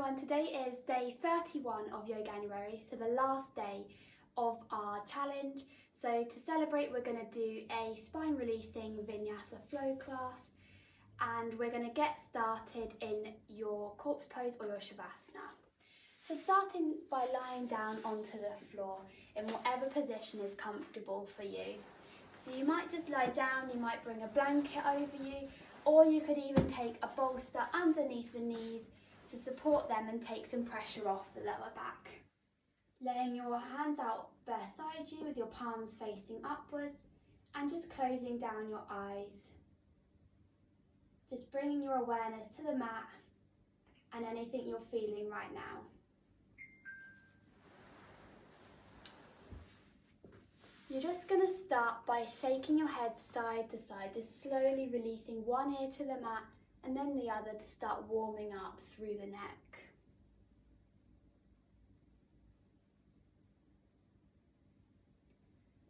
everyone, today is day 31 of Yoganuary, so the last day of our challenge. So to celebrate, we're going to do a spine releasing vinyasa flow class, and we're going to get started in your corpse pose or your shavasana. So starting by lying down onto the floor in whatever position is comfortable for you. So you might just lie down, you might bring a blanket over you, or you could even take a bolster underneath the knees to support them and take some pressure off the lower back. Laying your hands out beside you with your palms facing upwards and just closing down your eyes. Just bringing your awareness to the mat and anything you're feeling right now. You're just going to start by shaking your head side to side, just slowly releasing one ear to the mat and then the other to start warming up through the neck.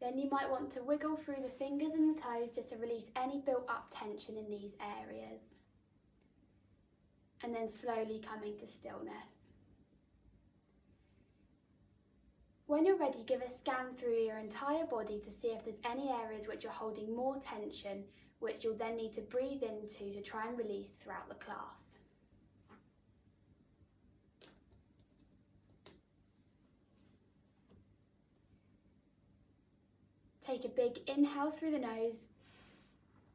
Then you might want to wiggle through the fingers and the toes just to release any built up tension in these areas. And then slowly coming to stillness. When you're ready, give a scan through your entire body to see if there's any areas which are holding more tension, which you'll then need to breathe into to try and release throughout the class. Take a big inhale through the nose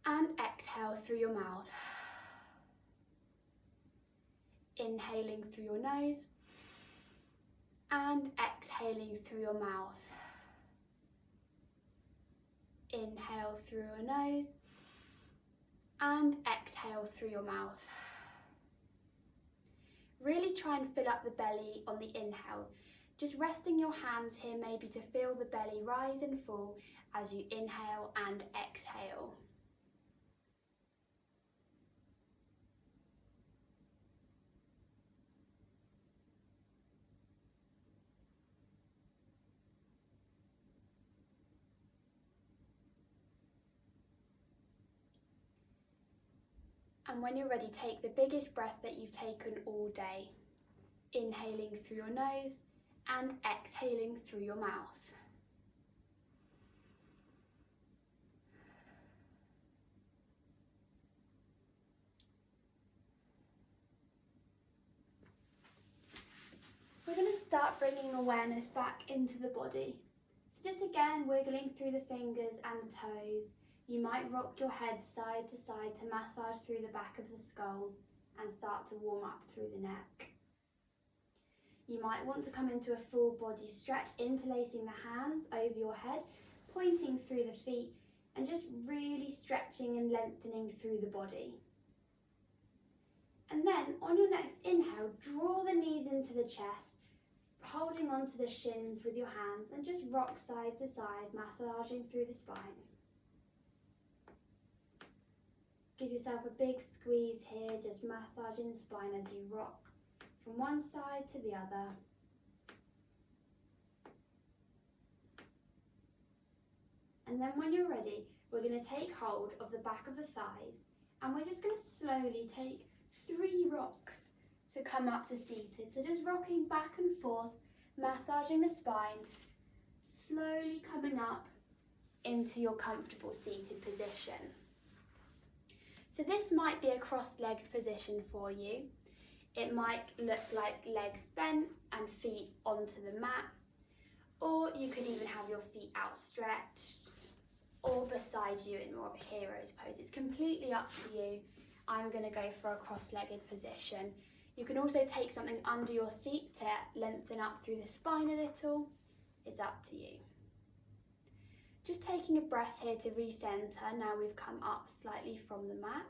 and exhale through your mouth. Inhaling through your nose and exhaling through your mouth. Inhale through your nose and exhale through your mouth. Really try and fill up the belly on the inhale. Just resting your hands here maybe to feel the belly rise and fall as you inhale and exhale. And when you're ready, take the biggest breath that you've taken all day. Inhaling through your nose and exhaling through your mouth. We're going to start bringing awareness back into the body. So just again, wiggling through the fingers and the toes. You might rock your head side to side to massage through the back of the skull and start to warm up through the neck. You might want to come into a full body stretch, interlacing the hands over your head, pointing through the feet and just really stretching and lengthening through the body. And then on your next inhale, draw the knees into the chest, holding onto the shins with your hands and just rock side to side, massaging through the spine. Give yourself a big squeeze here, just massaging the spine as you rock from one side to the other. And then when you're ready, we're going to take hold of the back of the thighs and we're just going to slowly take 3 rocks to come up to seated. So just rocking back and forth, massaging the spine, slowly coming up into your comfortable seated position. So this might be a cross-legged position for you. It might look like legs bent and feet onto the mat, or you could even have your feet outstretched or beside you in more of a hero's pose. It's completely up to you. I'm going to go for a cross-legged position. You can also take something under your seat to lengthen up through the spine a little. It's up to you. Just taking a breath here to recenter. Now we've come up slightly from the mat.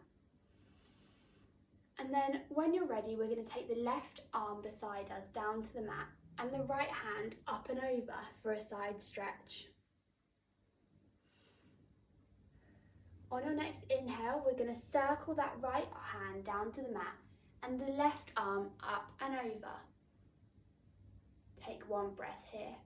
And then when you're ready, we're going to take the left arm beside us down to the mat and the right hand up and over for a side stretch. On your next inhale, we're going to circle that right hand down to the mat and the left arm up and over. Take one breath here.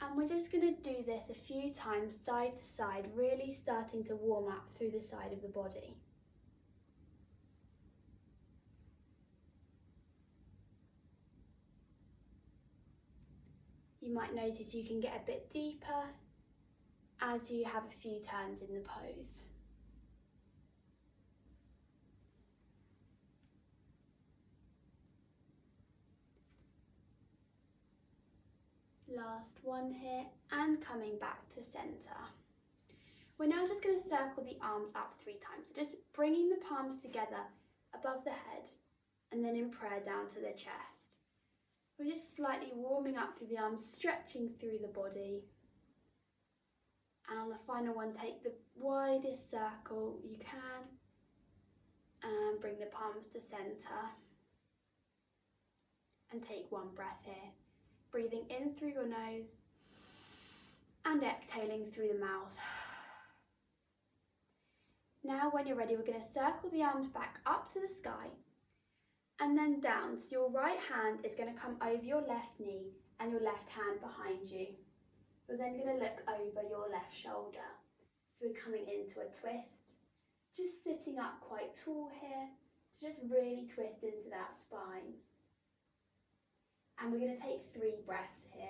And we're just going to do this a few times side to side, really starting to warm up through the side of the body. You might notice you can get a bit deeper as you have a few turns in the pose. Last one here, and coming back to centre. We're now just going to circle the arms up 3 times, so just bringing the palms together above the head and then in prayer down to the chest. We're just slightly warming up through the arms, stretching through the body. And on the final one, take the widest circle you can and bring the palms to centre. And take 1 breath here. Breathing in through your nose and exhaling through the mouth. Now when you're ready, we're going to circle the arms back up to the sky and then down. So your right hand is going to come over your left knee and your left hand behind you. You're then going to look over your left shoulder. So we're coming into a twist, just sitting up quite tall here, to just really twist into that spine. And we're going to take 3 breaths here.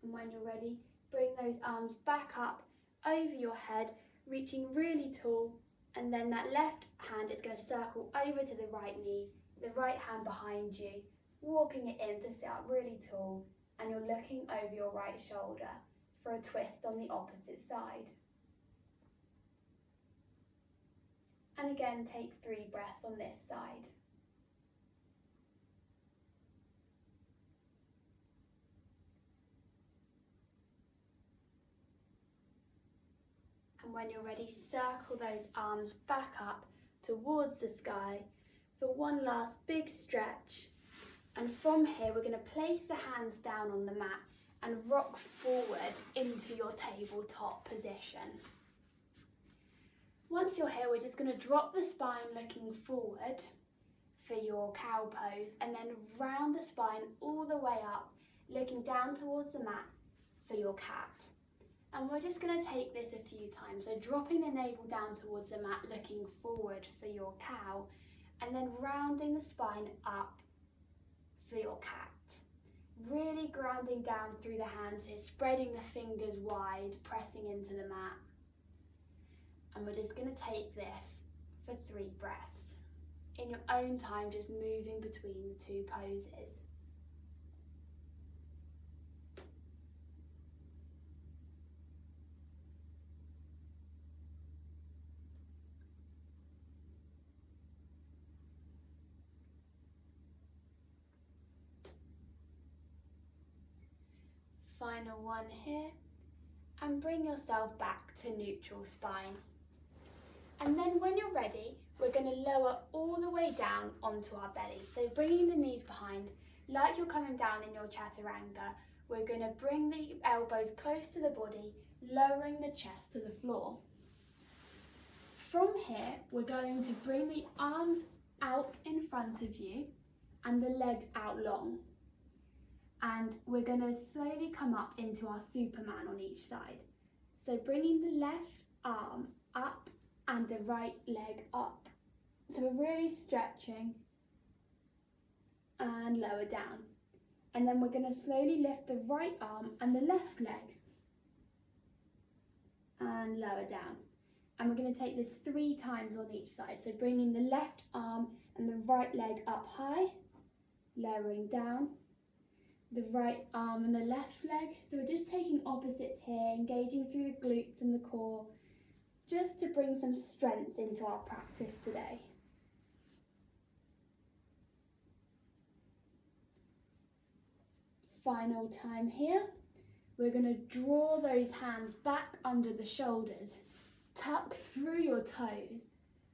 And when you're ready, bring those arms back up over your head, reaching really tall, and then that left hand is going to circle over to the right knee, the right hand behind you, walking it in to sit up really tall, and you're looking over your right shoulder for a twist on the opposite side. And again, take 3 breaths on this side. And when you're ready, circle those arms back up towards the sky for one last big stretch. And from here, we're going to place the hands down on the mat and rock forward into your tabletop position. Once you're here, we're just going to drop the spine looking forward for your cow pose and then round the spine all the way up, looking down towards the mat for your cat. And we're just going to take this a few times. So dropping the navel down towards the mat, looking forward for your cow, and then rounding the spine up for your cat. Really grounding down through the hands here, spreading the fingers wide, pressing into the mat. And we're just going to take this for 3 breaths. In your own time, just moving between the 2 poses. Final one here, and bring yourself back to neutral spine. And then when you're ready, we're going to lower all the way down onto our belly. So bringing the knees behind, like you're coming down in your chaturanga, we're going to bring the elbows close to the body, lowering the chest to the floor. From here, we're going to bring the arms out in front of you and the legs out long. And we're going to slowly come up into our Superman on each side. So bringing the left arm up and the right leg up. So we're really stretching and lower down. And then we're going to slowly lift the right arm and the left leg and lower down. And we're going to take this 3 times on each side. So bringing the left arm and the right leg up high, lowering down. The right arm and the left leg. So we're just taking opposites here, engaging through the glutes and the core, just to bring some strength into our practice today. Final time here. We're going to draw those hands back under the shoulders, tuck through your toes,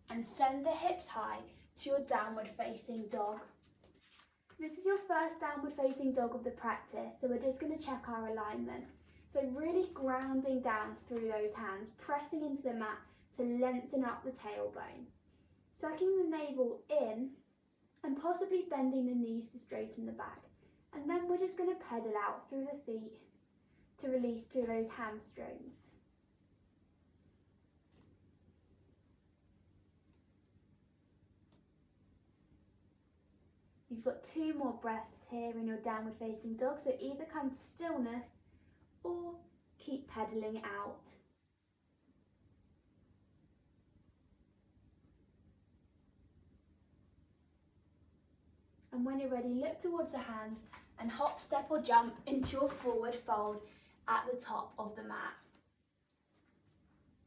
and send the hips high to your downward facing dog. This is your first downward facing dog of the practice, so we're just going to check our alignment. So really grounding down through those hands, pressing into the mat to lengthen up the tailbone. Sucking the navel in and possibly bending the knees to straighten the back. And then we're just going to pedal out through the feet to release through those hamstrings. You've got 2 more breaths here in your downward facing dog, so either come to stillness or keep pedaling out. And when you're ready, look towards the hands and hop, step or jump into your forward fold at the top of the mat.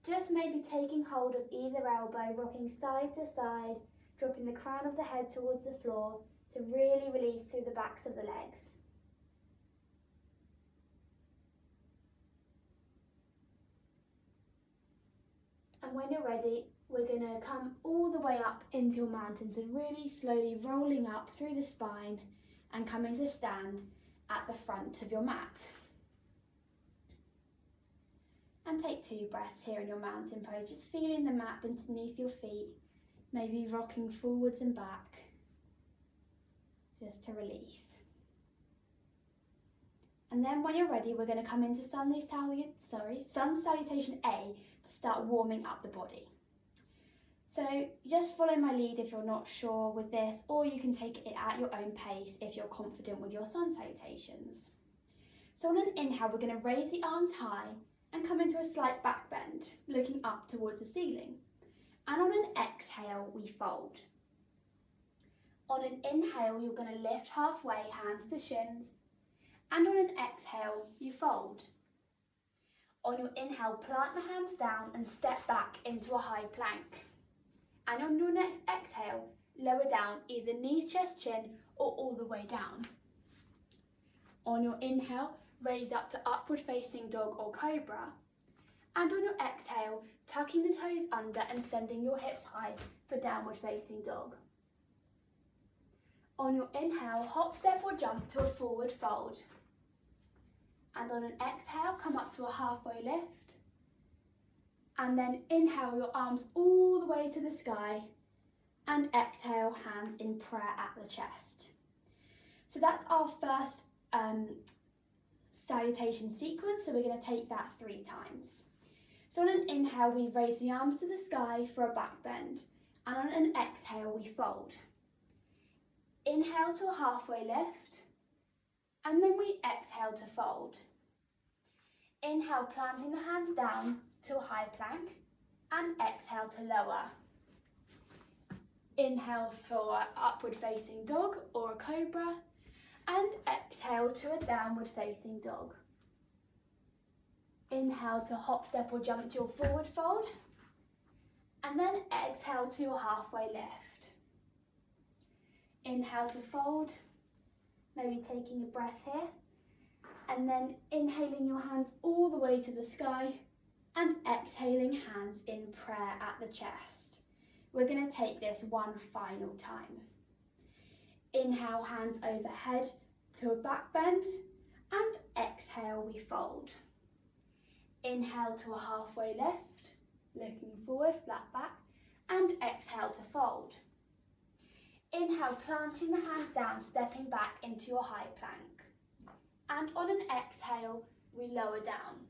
Just maybe taking hold of either elbow, rocking side to side, dropping the crown of the head towards the floor to really release through the backs of the legs. And when you're ready, we're going to come all the way up into your mountain, so really slowly rolling up through the spine and coming to stand at the front of your mat. And take 2 breaths here in your mountain pose, just feeling the mat beneath your feet, maybe rocking forwards and back, just to release. And then when you're ready, we're going to come into Sun Salutation A to start warming up the body. So just follow my lead if you're not sure with this, or you can take it at your own pace if you're confident with your sun salutations. So on an inhale, we're going to raise the arms high and come into a slight back bend, looking up towards the ceiling. And on an exhale, we fold. On an inhale, you're going to lift halfway, hands to shins. And on an exhale, you fold. On your inhale, plant the hands down and step back into a high plank. And on your next exhale, lower down either knees, chest, chin, or all the way down. On your inhale, raise up to upward facing dog or cobra. And on your exhale, tucking the toes under and sending your hips high for downward facing dog. On your inhale, hop, step or jump to a forward fold. And on an exhale, come up to a halfway lift. And then inhale your arms all the way to the sky. And exhale, hands in prayer at the chest. So that's our first salutation sequence. So we're going to take that 3 times. So on an inhale, we raise the arms to the sky for a back bend. And on an exhale, we fold. Inhale to a halfway lift. And then we exhale to fold. Inhale, planting the hands down to a high plank, and exhale to lower. Inhale for upward facing dog or a cobra, and exhale to a downward facing dog. Inhale to hop, step or jump to your forward fold, and then exhale to your halfway lift. Inhale to fold, maybe taking a breath here, and then inhaling your hands all the way to the sky and exhaling hands in prayer at the chest. We're going to take this one final time. Inhale, hands overhead to a back bend, and exhale, we fold. Inhale to a halfway lift, looking forward, flat back, and exhale to fold. Inhale, planting the hands down, stepping back into your high plank. And on an exhale, we lower down.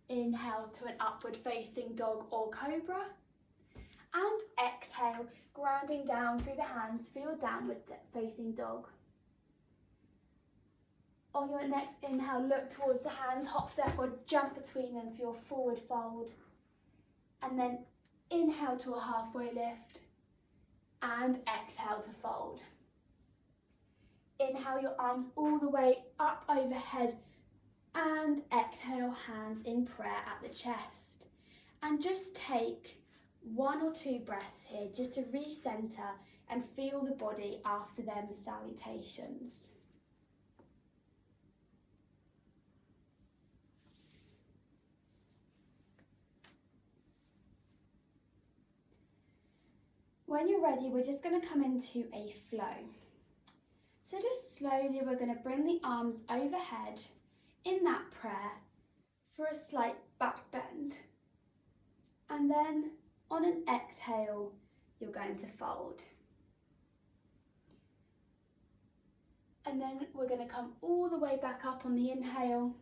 Inhale to an upward facing dog or cobra. And exhale, grounding down through the hands for your downward facing dog. On your next inhale, look towards the hands, hop, step or jump between them for your forward fold. And then inhale to a halfway lift. And exhale to fold. Inhale your arms all the way up overhead and exhale hands in prayer at the chest. And just take 1 or 2 breaths here just to recenter and feel the body after them salutations. When you're ready, we're just going to come into a flow. So just slowly, we're going to bring the arms overhead in that prayer for a slight back bend. And then on an exhale, you're going to fold. And then we're going to come all the way back up on the inhale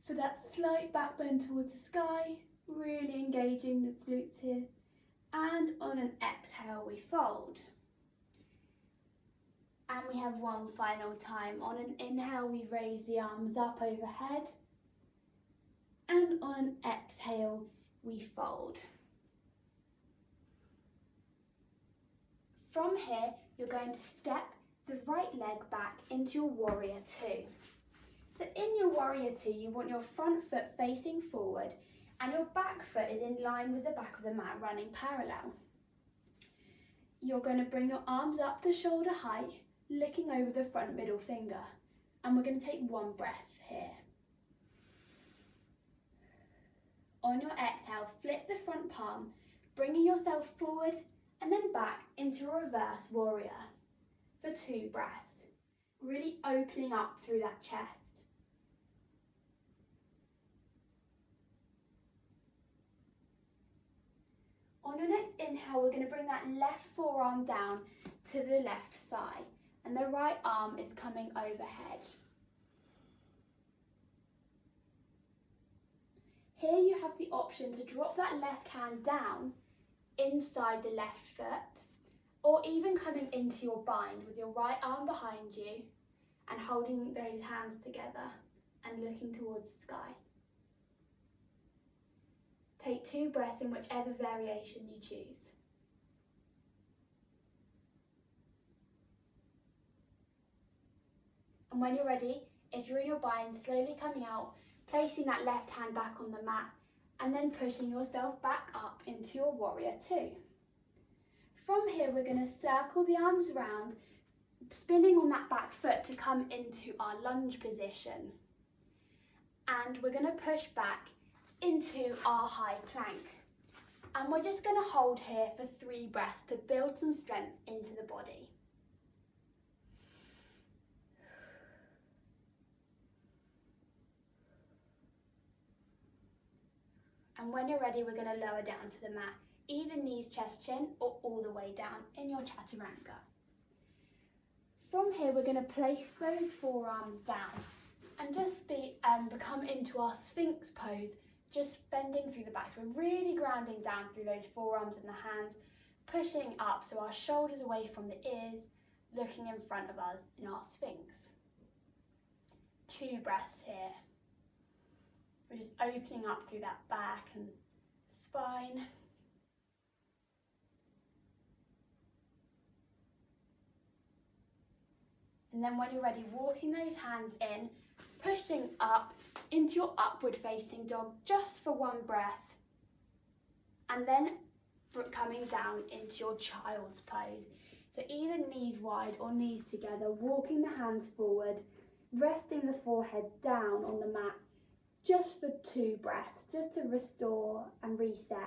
for that slight back bend towards the sky, really engaging the glutes here. And on an exhale, we fold. And we have one final time. On an inhale, we raise the arms up overhead. And on an exhale, we fold. From here, you're going to step the right leg back into your warrior two. So in your warrior two, you want your front foot facing forward and your back foot is in line with the back of the mat, running parallel. You're going to bring your arms up to shoulder height, looking over the front middle finger. And we're going to take one breath here. On your exhale, flip the front palm, bringing yourself forward and then back into a reverse warrior for 2 breaths, really opening up through that chest. On your next inhale, we're going to bring that left forearm down to the left thigh and the right arm is coming overhead. Here you have the option to drop that left hand down inside the left foot, or even coming into your bind with your right arm behind you and holding those hands together and looking towards the sky. Take 2 breaths in whichever variation you choose. And when you're ready, if you're in your bind, slowly coming out, placing that left hand back on the mat and then pushing yourself back up into your warrior two. From here, we're going to circle the arms round, spinning on that back foot to come into our lunge position. And we're going to push back into our high plank. And we're just going to hold here for 3 breaths to build some strength into the body. And when you're ready, we're going to lower down to the mat, either knees, chest, chin, or all the way down in your chaturanga. From here, we're going to place those forearms down and just become into our Sphinx pose, just bending through the back. So we're really grounding down through those forearms and the hands, pushing up so our shoulders away from the ears, looking in front of us in our Sphinx. 2 breaths here. We're just opening up through that back and spine. And then when you're ready, walking those hands in, pushing up into your upward facing dog just for 1 breath. And then coming down into your child's pose. So either knees wide or knees together, walking the hands forward, resting the forehead down on the mat, just for 2 breaths, just to restore and reset.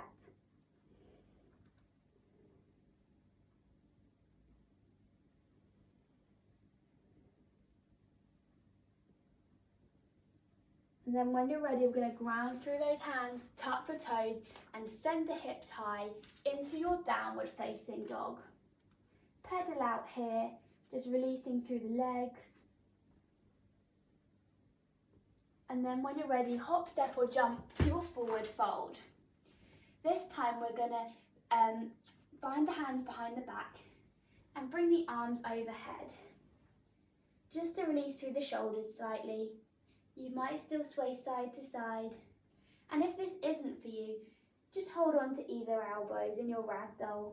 And then when you're ready, we're going to ground through those hands, tuck the toes and send the hips high into your downward facing dog. Pedal out here, just releasing through the legs. And then when you're ready, hop, step or jump to your forward fold. This time we're going to bind the hands behind the back and bring the arms overhead. Just to release through the shoulders slightly. You might still sway side to side. And if this isn't for you, just hold on to either elbows in your ragdoll.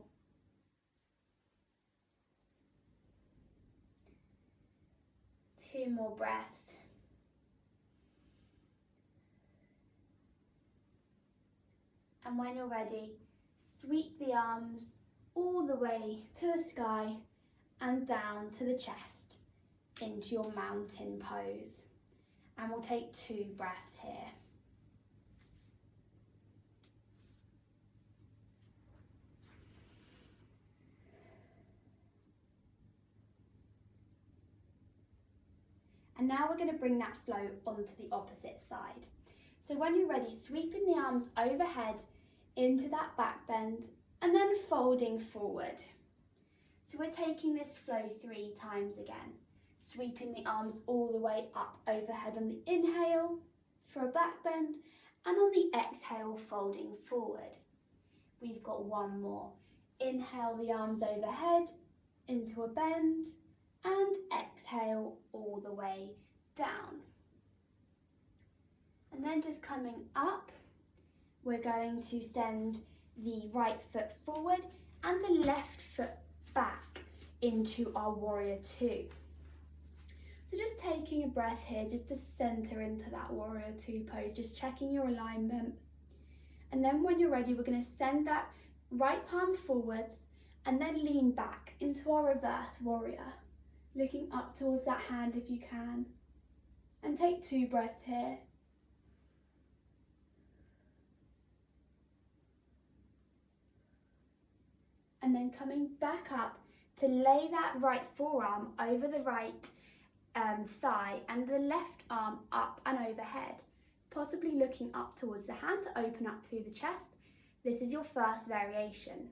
Two more breaths. And when you're ready, sweep the arms all the way to the sky and down to the chest into your mountain pose. And we'll take 2 breaths here. And now we're going to bring that flow onto the opposite side. So when you're ready, sweeping the arms overhead into that back bend and then folding forward. So we're taking this flow 3 times again. Sweeping the arms all the way up overhead on the inhale for a back bend and on the exhale folding forward. We've got 1 more. Inhale the arms overhead into a bend and exhale all the way down. And then just coming up, we're going to send the right foot forward and the left foot back into our warrior two. So just taking a breath here just to center into that warrior two pose, just checking your alignment. And then when you're ready, we're going to send that right palm forwards and then lean back into our reverse warrior, looking up towards that hand if you can. And take 2 breaths here. And then coming back up to lay that right forearm over the right thigh and the left arm up and overhead, possibly looking up towards the hand to open up through the chest. This is your first variation.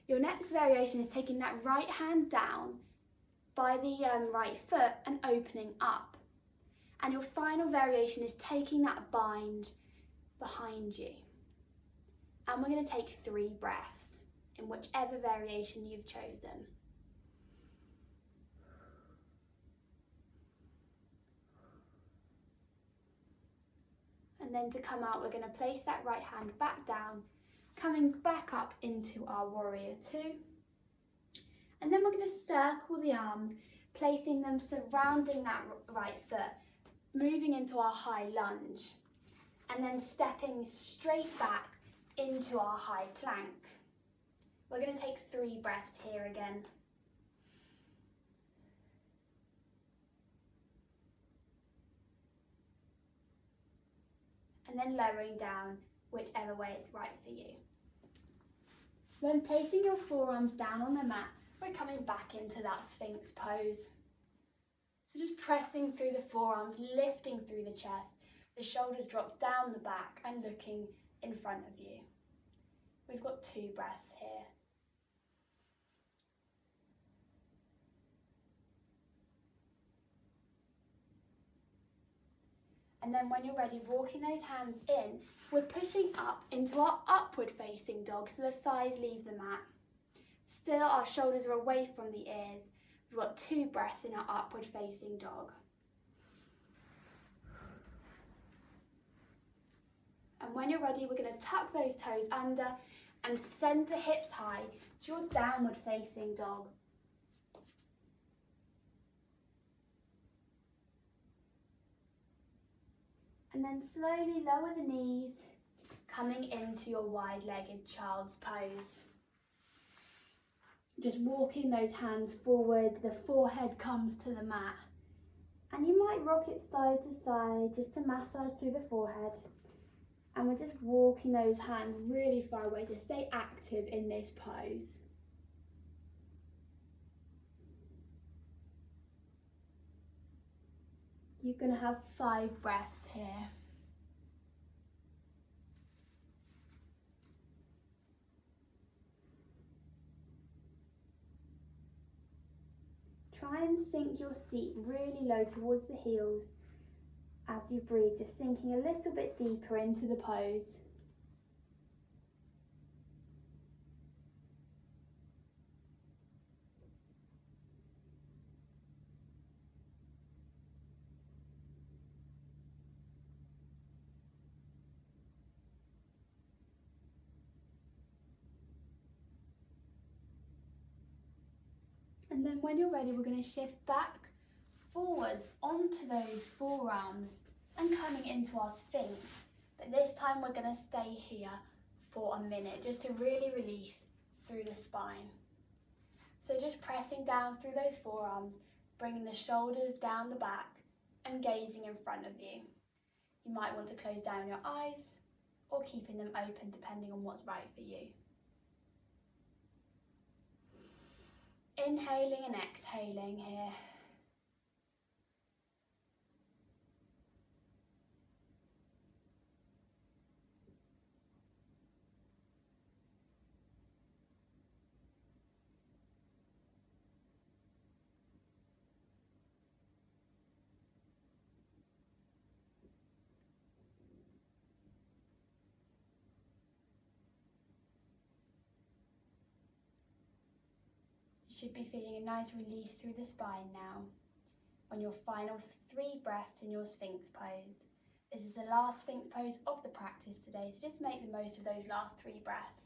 Your next variation is taking that right hand down by the right foot and opening up. And your final variation is taking that bind behind you. And we're going to take 3 breaths in whichever variation you've chosen. And then to come out, we're going to place that right hand back down, coming back up into our warrior two. And then we're going to circle the arms, placing them surrounding that right foot, moving into our high lunge, and then stepping straight back into our high plank. We're going to take 3 breaths here again. And then lowering down whichever way it's right for you. Then placing your forearms down on the mat, we're coming back into that Sphinx pose. So just pressing through the forearms, lifting through the chest, the shoulders drop down the back and looking in front of you. We've got 2 breaths here. And then when you're ready, walking those hands in, we're pushing up into our upward facing dog so the thighs leave the mat. Still, our shoulders are away from the ears. We've got 2 breaths in our upward facing dog. And when you're ready, we're going to tuck those toes under and send the hips high to your downward facing dog. And then slowly lower the knees, coming into your wide-legged child's pose. Just walking those hands forward, the forehead comes to the mat. And you might rock it side to side just to massage through the forehead. And we're just walking those hands really far away to stay active in this pose. You're going to have 5 breaths here. Try and sink your seat really low towards the heels as you breathe, just sinking a little bit deeper into the pose. And then when you're ready, we're going to shift back, forwards onto those forearms and coming into our Sphinx. But this time we're going to stay here for a minute just to really release through the spine. So just pressing down through those forearms, bringing the shoulders down the back and gazing in front of you. You might want to close down your eyes or keeping them open depending on what's right for you. Inhaling and exhaling here. Should be feeling a nice release through the spine now on your final 3 breaths in your Sphinx pose. This is the last Sphinx pose of the practice today, so just make the most of those last 3 breaths.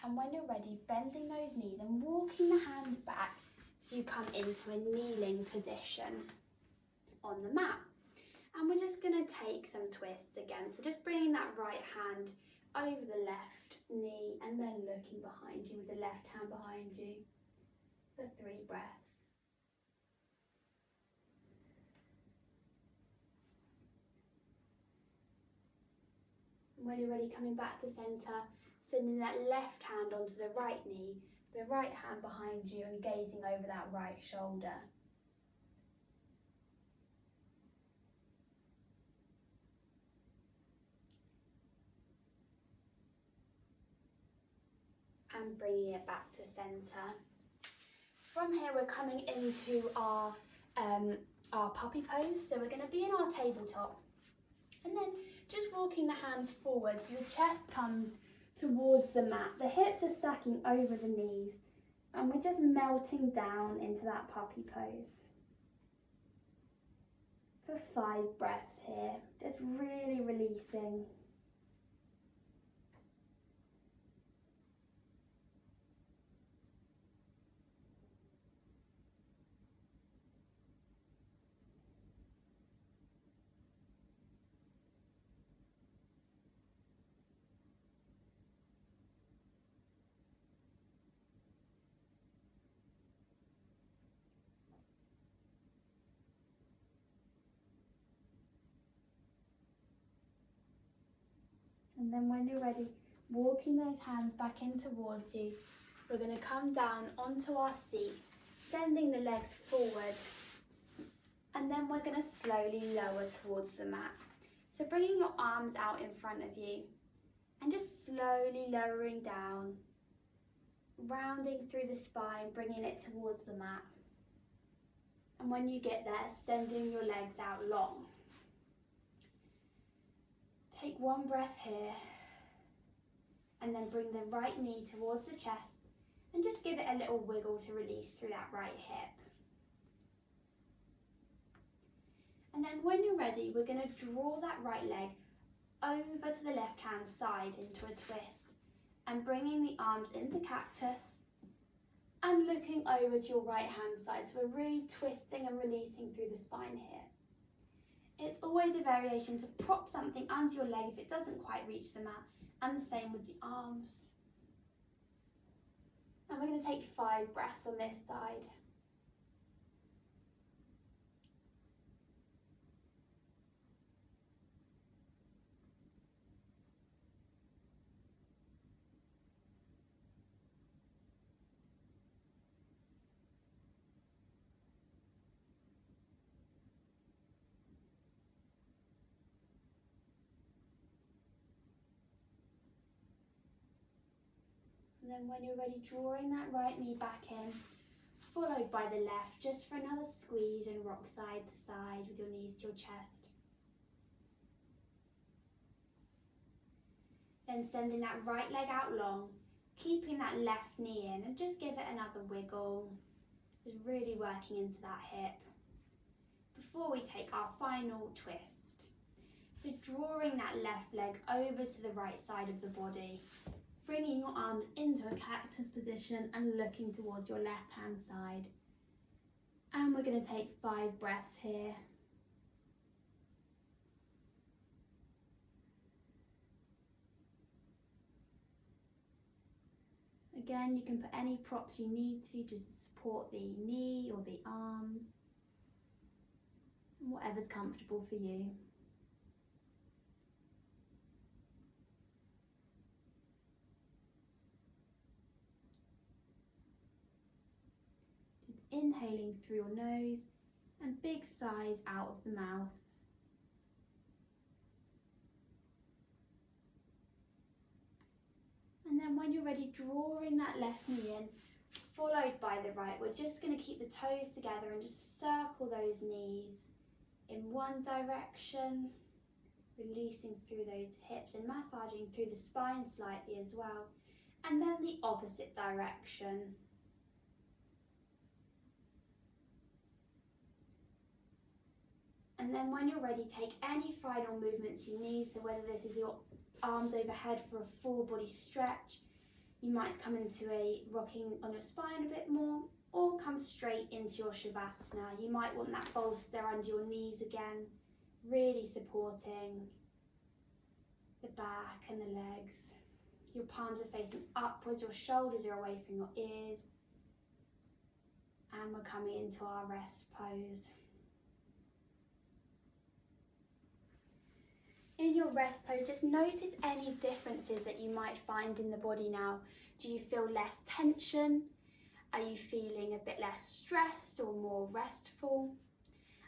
And when you're ready, bending those knees and walking the hands back so you come into a kneeling position on the mat. And we're just going to take some twists again. So just bringing that right hand over the left knee and then looking behind you with the left hand behind you for 3 breaths. And when you're ready, coming back to centre, sending that left hand onto the right knee, the right hand behind you and gazing over that right shoulder. And bringing it back to centre. From here we're coming into our puppy pose, so we're going to be in our tabletop and then just walking the hands forward so the chest comes towards the mat, the hips are stacking over the knees and we're just melting down into that puppy pose for 5 breaths here, just really releasing. And then when you're ready, walking those hands back in towards you, we're going to come down onto our seat, sending the legs forward, and then we're going to slowly lower towards the mat. So bringing your arms out in front of you and just slowly lowering down, rounding through the spine, bringing it towards the mat. And when you get there, sending your legs out long. Take 1 breath here and then bring the right knee towards the chest and just give it a little wiggle to release through that right hip. And then when you're ready, we're going to draw that right leg over to the left hand side into a twist and bringing the arms into cactus and looking over to your right hand side. So we're really twisting and releasing through the spine here. It's always a variation to prop something under your leg if it doesn't quite reach the mat, and the same with the arms. And we're going to take 5 breaths on this side. And then when you're ready, drawing that right knee back in, followed by the left, just for another squeeze and rock side to side with your knees to your chest. Then sending that right leg out long, keeping that left knee in and just give it another wiggle, just really working into that hip before we take our final twist. So drawing that left leg over to the right side of the body, bringing your arms into a cactus position and looking towards your left hand side. And we're going to take 5 breaths here. Again, you can put any props you need to just support the knee or the arms, whatever's comfortable for you. Just inhaling through your nose and big sighs out of the mouth. And then when you're ready, drawing that left knee in, followed by the right. We're just going to keep the toes together and just circle those knees in one direction releasing through those hips and massaging through the spine slightly as well. And then the opposite direction. And then when you're ready, take any final movements you need. So whether this is your arms overhead for a full body stretch, you might come into a rocking on your spine a bit more, or come straight into your Shavasana. You might want that bolster under your knees again, really supporting the back and the legs. Your palms are facing upwards, your shoulders are away from your ears. And we're coming into our rest pose. In your rest pose, just notice any differences that you might find in the body now. Do you feel less tension? Are you feeling a bit less stressed or more restful?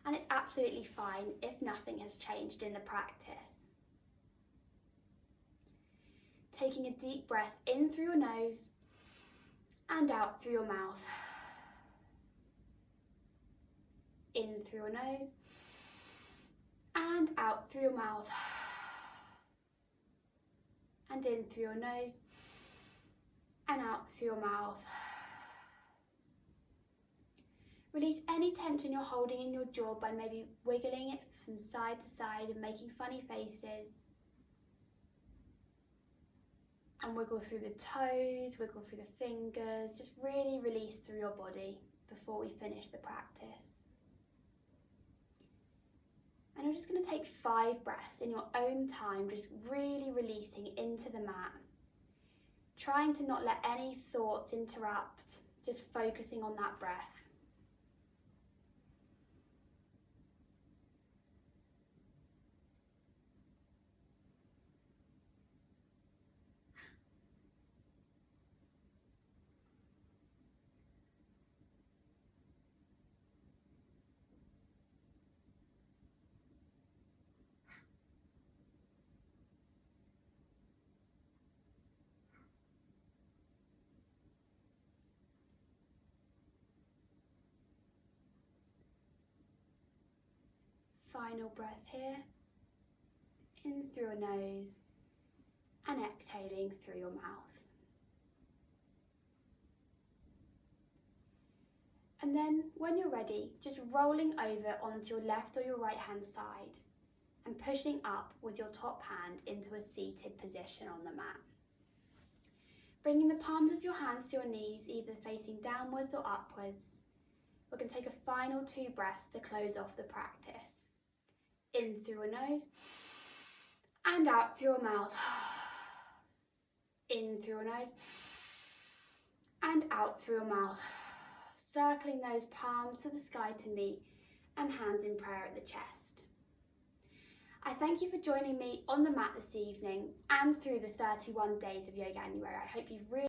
And it's absolutely fine if nothing has changed in the practice. Taking a deep breath in through your nose and out through your mouth. In through your nose and out through your mouth. And in through your nose and out through your mouth. Release any tension you're holding in your jaw by maybe wiggling it from side to side and making funny faces. And wiggle through the toes, wiggle through the fingers, just really release through your body before we finish the practice. And you're just going to take 5 breaths in your own time, just really releasing into the mat. Trying to not let any thoughts interrupt, just focusing on that breath. Final breath here, in through your nose and exhaling through your mouth. And then when you're ready, just rolling over onto your left or your right hand side and pushing up with your top hand into a seated position on the mat. Bringing the palms of your hands to your knees, either facing downwards or upwards. We're going to take a final 2 breaths to close off the practice. In through your nose and out through your mouth. In through your nose and out through your mouth. Circling those palms to the sky to meet and hands in prayer at the chest. I thank you for joining me on the mat this evening and through the 31 days of Yoganuary. I hope you've really